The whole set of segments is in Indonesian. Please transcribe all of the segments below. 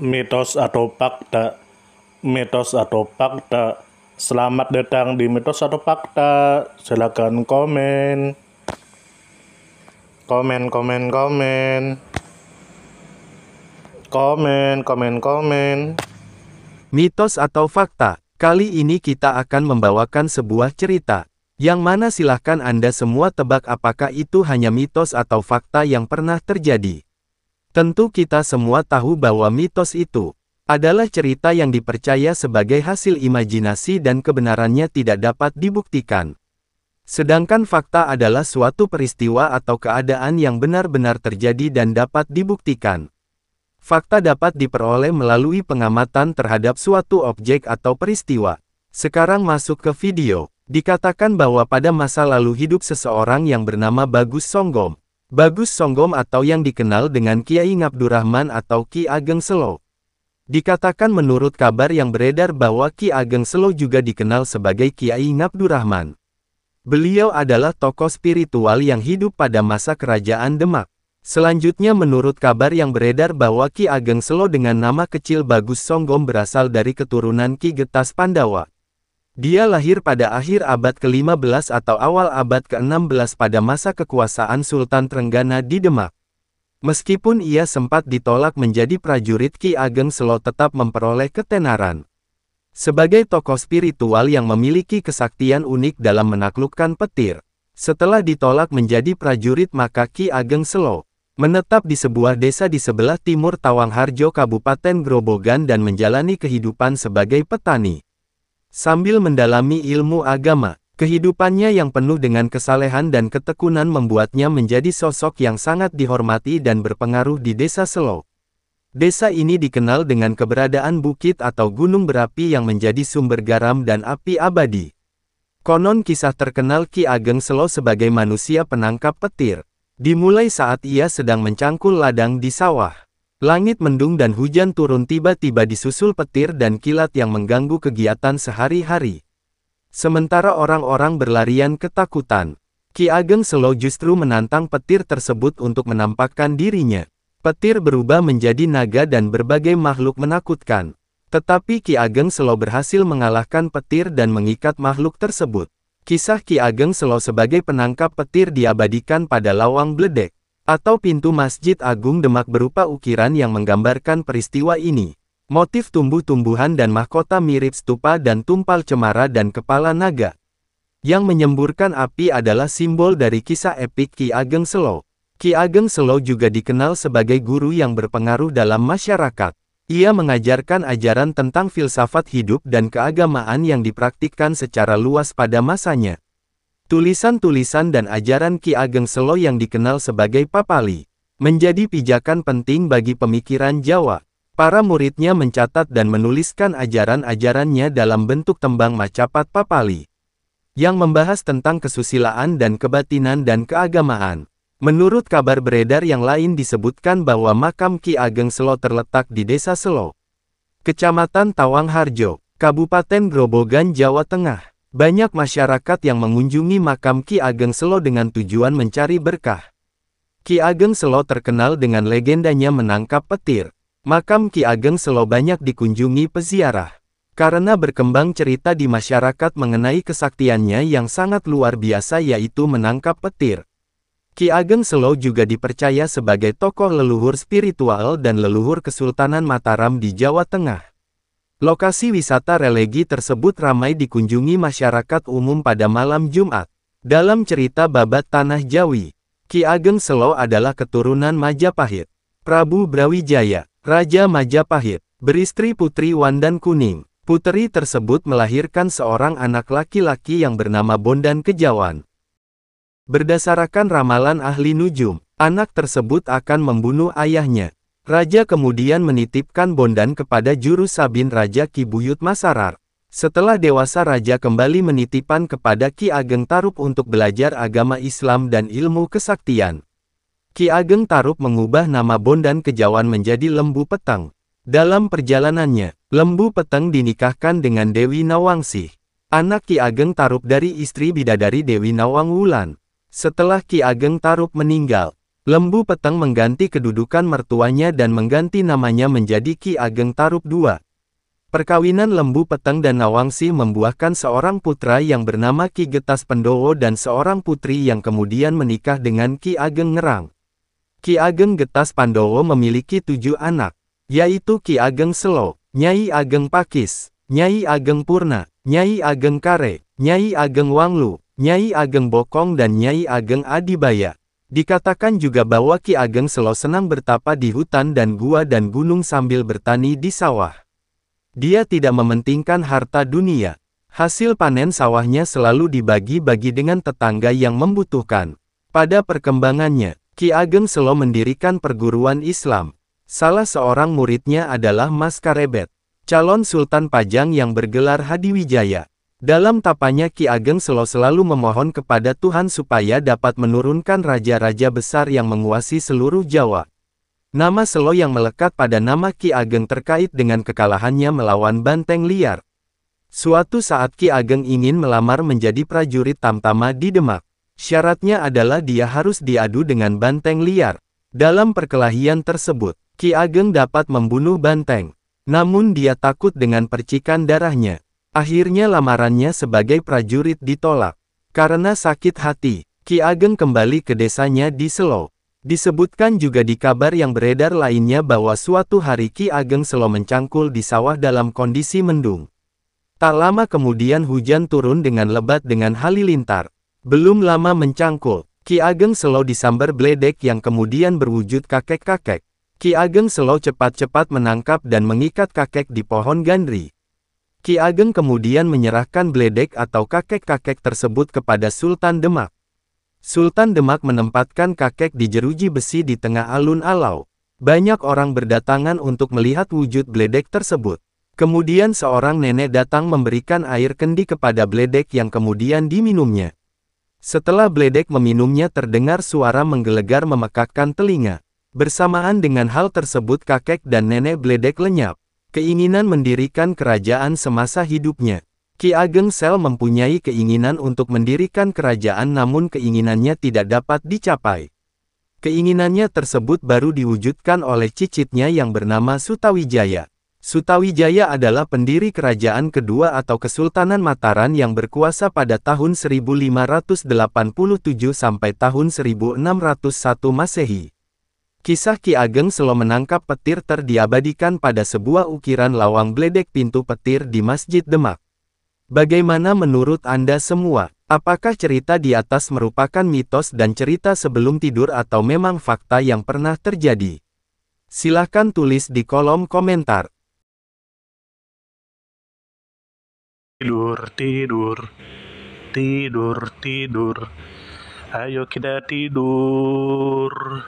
Mitos atau fakta? Mitos atau fakta? Selamat datang di Mitos atau Fakta. Silakan komen. Komen, komen, komen. Komen, komen, komen. Mitos atau fakta? Kali ini kita akan membawakan sebuah cerita, yang mana silahkan Anda semua tebak apakah itu hanya mitos atau fakta yang pernah terjadi. Tentu kita semua tahu bahwa mitos itu adalah cerita yang dipercaya sebagai hasil imajinasi dan kebenarannya tidak dapat dibuktikan. Sedangkan fakta adalah suatu peristiwa atau keadaan yang benar-benar terjadi dan dapat dibuktikan. Fakta dapat diperoleh melalui pengamatan terhadap suatu objek atau peristiwa. Sekarang masuk ke video. Dikatakan bahwa pada masa lalu hidup seseorang yang bernama Bagus Songgom. Bagus Songgom atau yang dikenal dengan Kiai Ngabdurrahman atau Ki Ageng Selo. Dikatakan menurut kabar yang beredar bahwa Ki Ageng Selo juga dikenal sebagai Kiai Ngabdurrahman. Beliau adalah tokoh spiritual yang hidup pada masa kerajaan Demak. Selanjutnya menurut kabar yang beredar bahwa Ki Ageng Selo dengan nama kecil Bagus Songgom berasal dari keturunan Ki Getas Pandawa. Dia lahir pada akhir abad ke-15 atau awal abad ke-16 pada masa kekuasaan Sultan Trenggana di Demak. Meskipun ia sempat ditolak menjadi prajurit, Ki Ageng Selo tetap memperoleh ketenaran. Sebagai tokoh spiritual yang memiliki kesaktian unik dalam menaklukkan petir. Setelah ditolak menjadi prajurit, maka Ki Ageng Selo menetap di sebuah desa di sebelah timur Tawangharjo, Kabupaten Grobogan dan menjalani kehidupan sebagai petani. Sambil mendalami ilmu agama, kehidupannya yang penuh dengan kesalehan dan ketekunan membuatnya menjadi sosok yang sangat dihormati dan berpengaruh di desa Selo. Desa ini dikenal dengan keberadaan bukit atau gunung berapi yang menjadi sumber garam dan api abadi. Konon kisah terkenal Ki Ageng Selo sebagai manusia penangkap petir dimulai saat ia sedang mencangkul ladang di sawah. Langit mendung dan hujan turun tiba-tiba disusul petir dan kilat yang mengganggu kegiatan sehari-hari. Sementara orang-orang berlarian ketakutan, Ki Ageng Selo justru menantang petir tersebut untuk menampakkan dirinya. Petir berubah menjadi naga dan berbagai makhluk menakutkan. Tetapi Ki Ageng Selo berhasil mengalahkan petir dan mengikat makhluk tersebut. Kisah Ki Ageng Selo sebagai penangkap petir diabadikan pada lawang bledek, atau pintu Masjid Agung Demak berupa ukiran yang menggambarkan peristiwa ini. Motif tumbuh-tumbuhan dan mahkota mirip stupa dan tumpal cemara dan kepala naga. Yang menyemburkan api adalah simbol dari kisah epik Ki Ageng Selo. Ki Ageng Selo juga dikenal sebagai guru yang berpengaruh dalam masyarakat. Ia mengajarkan ajaran tentang filsafat hidup dan keagamaan yang dipraktikkan secara luas pada masanya. Tulisan-tulisan dan ajaran Ki Ageng Selo yang dikenal sebagai Papali menjadi pijakan penting bagi pemikiran Jawa. Para muridnya mencatat dan menuliskan ajaran-ajarannya dalam bentuk tembang Macapat Papali yang membahas tentang kesusilaan dan kebatinan dan keagamaan. Menurut kabar beredar yang lain disebutkan bahwa makam Ki Ageng Selo terletak di Desa Selo, Kecamatan Tawangharjo, Kabupaten Grobogan, Jawa Tengah. Banyak masyarakat yang mengunjungi makam Ki Ageng Selo dengan tujuan mencari berkah. Ki Ageng Selo terkenal dengan legendanya menangkap petir. Makam Ki Ageng Selo banyak dikunjungi peziarah, karena berkembang cerita di masyarakat mengenai kesaktiannya yang sangat luar biasa, yaitu menangkap petir. Ki Ageng Selo juga dipercaya sebagai tokoh leluhur spiritual dan leluhur Kesultanan Mataram di Jawa Tengah. Lokasi wisata religi tersebut ramai dikunjungi masyarakat umum pada malam Jumat. Dalam cerita Babat Tanah Jawi, Ki Ageng Selo adalah keturunan Majapahit. Prabu Brawijaya, Raja Majapahit, beristri Putri Wandan Kuning. Putri tersebut melahirkan seorang anak laki-laki yang bernama Bondan Kejawan. Berdasarkan ramalan ahli nujum, anak tersebut akan membunuh ayahnya. Raja kemudian menitipkan Bondan kepada juru sabin Raja Ki Buyut Masarar. Setelah dewasa, Raja kembali menitipkan kepada Ki Ageng Tarup untuk belajar agama Islam dan ilmu kesaktian. Ki Ageng Tarup mengubah nama Bondan Kejawan menjadi Lembu Peteng. Dalam perjalanannya, Lembu Peteng dinikahkan dengan Dewi Nawangsih, anak Ki Ageng Tarup dari istri bidadari Dewi Nawang Wulan. Setelah Ki Ageng Tarup meninggal, Lembu Peteng mengganti kedudukan mertuanya dan mengganti namanya menjadi Ki Ageng Tarub II. Perkawinan Lembu Peteng dan Nawangsih membuahkan seorang putra yang bernama Ki Getas Pendowo dan seorang putri yang kemudian menikah dengan Ki Ageng Ngerang. Ki Ageng Getas Pandowo memiliki 7 anak, yaitu Ki Ageng Selo, Nyai Ageng Pakis, Nyai Ageng Purna, Nyai Ageng Kare, Nyai Ageng Wanglu, Nyai Ageng Bokong dan Nyai Ageng Adibaya. Dikatakan juga bahwa Ki Ageng Selo senang bertapa di hutan dan gua dan gunung sambil bertani di sawah. Dia tidak mementingkan harta dunia. Hasil panen sawahnya selalu dibagi-bagi dengan tetangga yang membutuhkan. Pada perkembangannya, Ki Ageng Selo mendirikan perguruan Islam. Salah seorang muridnya adalah Mas Karebet, calon Sultan Pajang yang bergelar Hadiwijaya. Dalam tapanya Ki Ageng Selo selalu memohon kepada Tuhan supaya dapat menurunkan raja-raja besar yang menguasai seluruh Jawa. Nama Selo yang melekat pada nama Ki Ageng terkait dengan kekalahannya melawan Banteng Liar. Suatu saat Ki Ageng ingin melamar menjadi prajurit Tamtama di Demak. Syaratnya adalah dia harus diadu dengan Banteng Liar. Dalam perkelahian tersebut, Ki Ageng dapat membunuh Banteng. Namun dia takut dengan percikan darahnya. Akhirnya lamarannya sebagai prajurit ditolak. Karena sakit hati, Ki Ageng kembali ke desanya di Selo. Disebutkan juga di kabar yang beredar lainnya bahwa suatu hari Ki Ageng Selo mencangkul di sawah dalam kondisi mendung. Tak lama kemudian hujan turun dengan lebat dengan halilintar. Belum lama mencangkul, Ki Ageng Selo disambar bledek yang kemudian berwujud kakek-kakek. Ki Ageng Selo cepat-cepat menangkap dan mengikat kakek di pohon gandri. Ki Ageng kemudian menyerahkan bledek atau kakek-kakek tersebut kepada Sultan Demak. Sultan Demak menempatkan kakek di jeruji besi di tengah alun-alun. Banyak orang berdatangan untuk melihat wujud bledek tersebut. Kemudian seorang nenek datang memberikan air kendi kepada bledek yang kemudian diminumnya. Setelah bledek meminumnya terdengar suara menggelegar memekakkan telinga. Bersamaan dengan hal tersebut kakek dan nenek bledek lenyap. Keinginan mendirikan kerajaan semasa hidupnya. Ki Ageng Selo mempunyai keinginan untuk mendirikan kerajaan namun keinginannya tidak dapat dicapai. Keinginannya tersebut baru diwujudkan oleh cicitnya yang bernama Sutawijaya. Sutawijaya adalah pendiri kerajaan kedua atau Kesultanan Mataram yang berkuasa pada tahun 1587 sampai tahun 1601 Masehi. Kisah Ki Ageng Selo menangkap petir diabadikan pada sebuah ukiran lawang bledek pintu petir di Masjid Demak. Bagaimana menurut Anda semua? Apakah cerita di atas merupakan mitos dan cerita sebelum tidur atau memang fakta yang pernah terjadi? Silahkan tulis di kolom komentar. Tidur, tidur, tidur, tidur. Ayo kita tidur.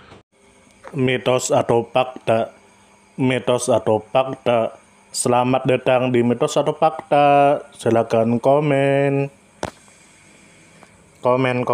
Mitos atau fakta? Mitos atau fakta? Selamat datang di Mitos atau Fakta. Silakan komen. Komen.